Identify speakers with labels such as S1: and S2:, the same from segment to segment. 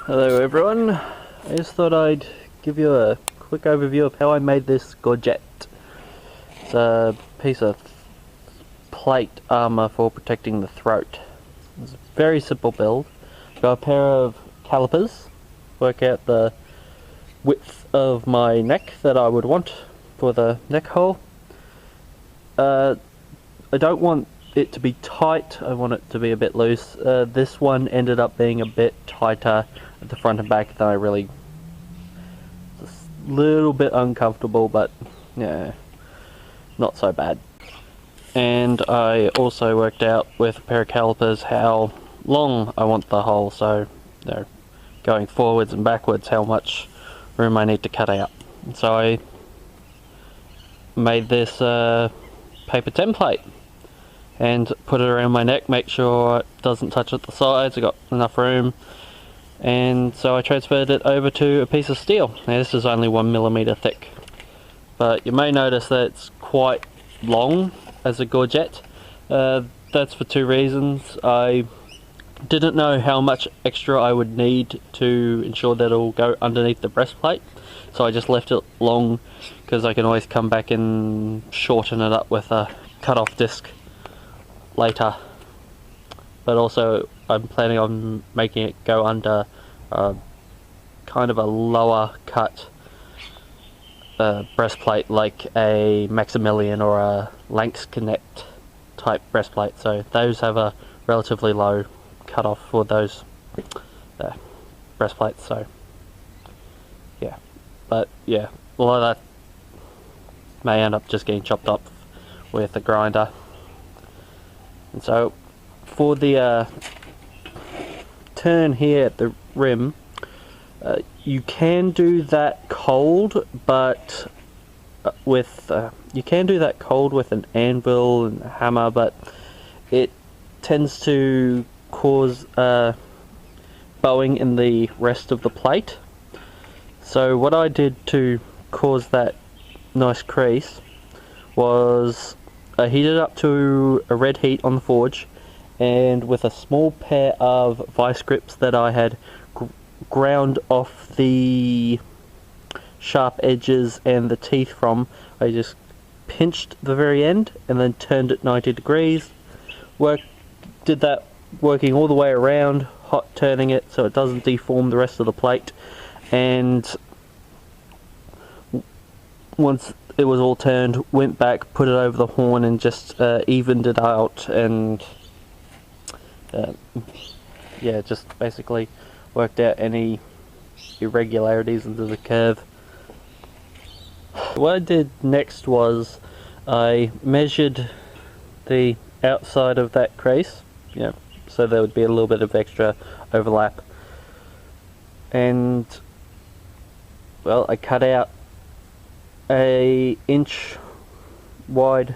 S1: Hello everyone, I just thought I'd give you a quick overview of how I made this gorget. It's a piece of plate armour for protecting the throat. It's a very simple build. Got a pair of calipers, work out the width of my neck that I would want for the neck hole. I don't want it to be tight, I want it to be a bit loose. This one ended up being a bit tighter at the front and back than I really... Just a little bit uncomfortable, but yeah, not so bad. And I also worked out with a pair of calipers how long I want the hole, so you know, going forwards and backwards how much room I need to cut out. So I made this paper template and put it around my neck, make sure it doesn't touch at the sides, I got enough room, and so I transferred it over to a piece of steel. Now this is only 1mm thick, but you may notice that it's quite long as a gorget. That's for two reasons. I didn't know how much extra I would need to ensure that it'll go underneath the breastplate, so I just left it long because I can always come back and shorten it up with a cut-off disc later. But also I'm planning on making it go under kind of a lower cut breastplate, like a Maximilian or a Lanx Connect type breastplate, so those have a relatively low cutoff for those breastplates. So yeah, but yeah, a lot of that may end up just getting chopped up with a grinder. And so for the turn here at the rim, you can do that cold, but you can do that cold with an anvil and a hammer, but it tends to cause bowing in the rest of the plate. So what I did to cause that nice crease was I heated up to a red heat on the forge, and with a small pair of vice grips that I had ground off the sharp edges and the teeth from, I just pinched the very end and then turned it 90 degrees. Did that working all the way around, hot turning it so it doesn't deform the rest of the plate, and once it was all turned, went back, put it over the horn and just evened it out, and yeah, just basically worked out any irregularities into the curve. What I did next was I measured the outside of that crease, so there would be a little bit of extra overlap, and well, I cut out a inch wide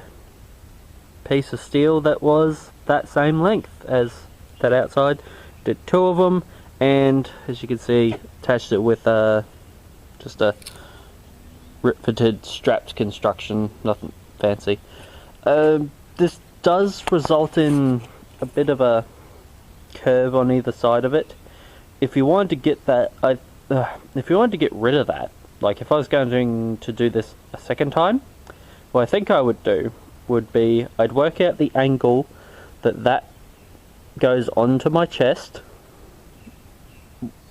S1: piece of steel that was that same length as that outside. Did two of them, and as you can see, attached it with just a rip-fitted strapped construction, nothing fancy. This does result in a bit of a curve on either side of it. If you wanted to get that, if you wanted to get rid of that, like if I was going to do this a second time, what I think I would do would be I'd work out the angle that goes onto my chest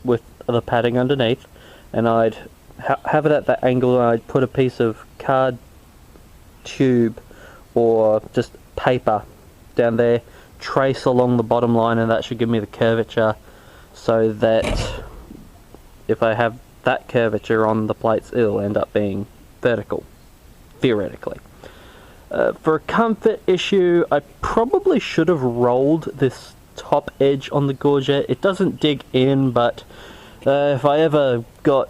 S1: with the padding underneath, and I'd have it at that angle, and I'd put a piece of card tube or just paper down there, trace along the bottom line, and that should give me the curvature, so that if I have that curvature on the plates, it'll end up being vertical, theoretically. For a comfort issue, I probably should have rolled this top edge on the gorget. It doesn't dig in, but if I ever got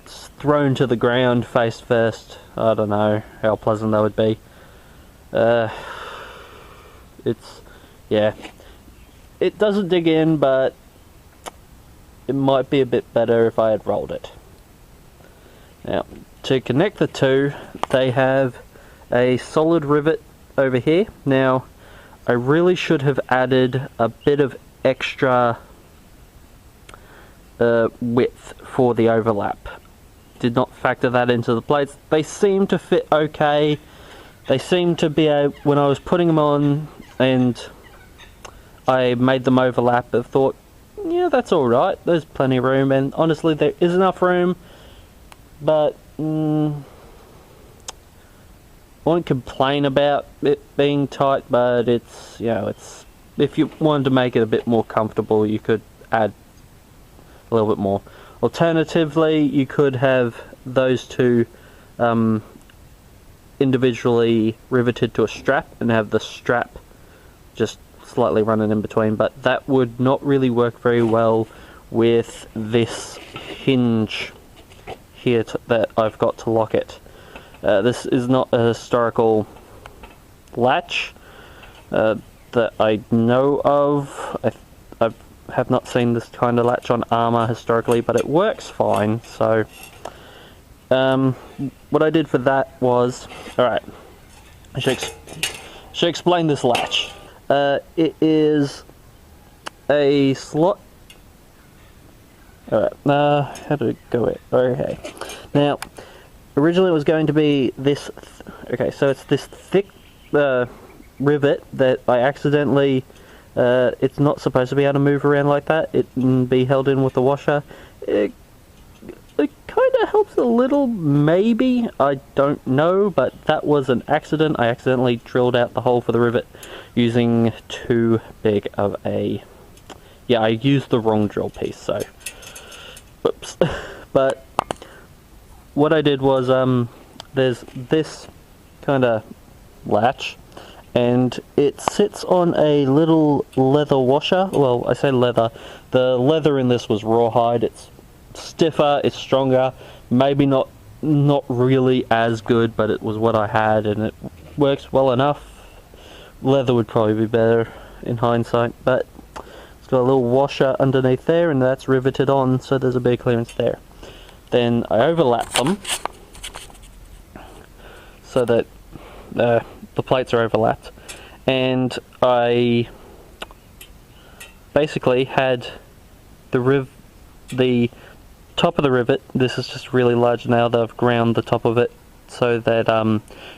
S1: thrown to the ground face first, I don't know how pleasant that would be. Yeah, it doesn't dig in, but it might be a bit better if I had rolled it. Now, to connect the two, they have a solid rivet over here. Now, I really should have added a bit of extra width for the overlap. Did not factor that into the plates. They seem to fit okay. They seem to be when I was putting them on and I made them overlap, I thought, yeah, that's alright, there's plenty of room, and honestly there is enough room, but I won't complain about it being tight, but it's, you know, it's, if you wanted to make it a bit more comfortable, you could add a little bit more. Alternatively, you could have those two individually riveted to a strap and have the strap just slightly running in between, but that would not really work very well with this hinge here that I've got to lock it. This is not a historical latch that I know of. I have not seen this kind of latch on armor historically, but it works fine. So what I did for that was, alright, I should explain this latch. It is a slot. Alright, how did it go? Okay, now originally it was going to be this. Okay, so it's this thick rivet that I accidentally. It's not supposed to be able to move around like that. It can be held in with the washer. It kind of helps a little, maybe. I don't know, but that was an accident. I accidentally drilled out the hole for the rivet using too big of a... Yeah, I used the wrong drill piece, so... Whoops. But what I did was, there's this kind of latch, and it sits on a little leather washer. Well, I say leather. The leather in this was rawhide. It's stiffer, it's stronger, maybe not really as good, but it was what I had and it works well enough. Leather would probably be better in hindsight, but it's got a little washer underneath there and that's riveted on, so there's a bit of clearance there. Then I overlap them so that the plates are overlapped, and I basically had the top of the rivet. This is just really large now that I've ground the top of it so that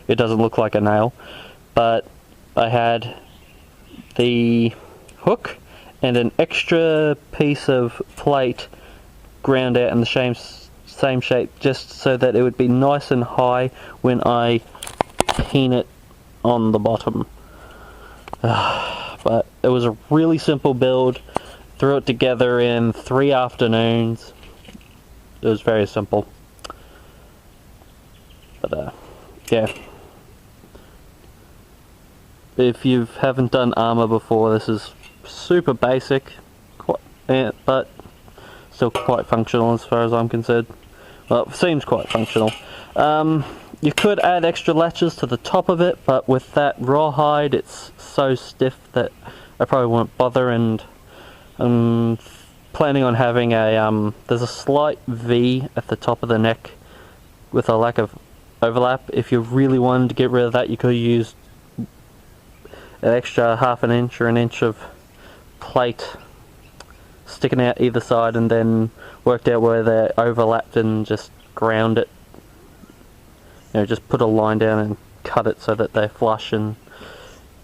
S1: it doesn't look like a nail, but I had the hook and an extra piece of plate ground out in the same shape, just so that it would be nice and high when I pin it on the bottom. But it was a really simple build. Threw it together in 3 afternoons. It was very simple. But yeah. If you haven't done armor before, this is super basic, but still quite functional as far as I'm concerned. Well, it seems quite functional. You could add extra latches to the top of it, but with that rawhide, it's so stiff that I probably won't bother, and I'm planning on having a, there's a slight V at the top of the neck with a lack of overlap. If you really wanted to get rid of that, you could use an extra ½ an inch or an inch of plate sticking out either side, and then worked out where they're overlapped and just ground it. You know, just put a line down and cut it so that they're flush, and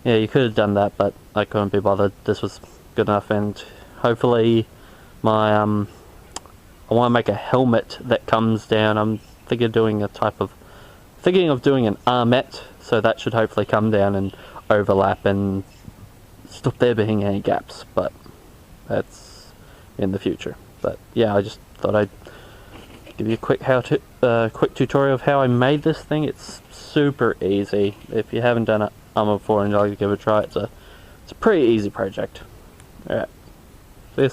S1: yeah, you could have done that, but I couldn't be bothered. This was good enough, and hopefully my I want to make a helmet that comes down. I'm thinking of doing an armette, so that should hopefully come down and overlap and stop there being any gaps, but that's in the future. But yeah, I just thought I'd give you a quick quick tutorial of how I made this thing. It's super easy. If you haven't done armor before and you'd like to give it a try, it's a pretty easy project. Alright, see you.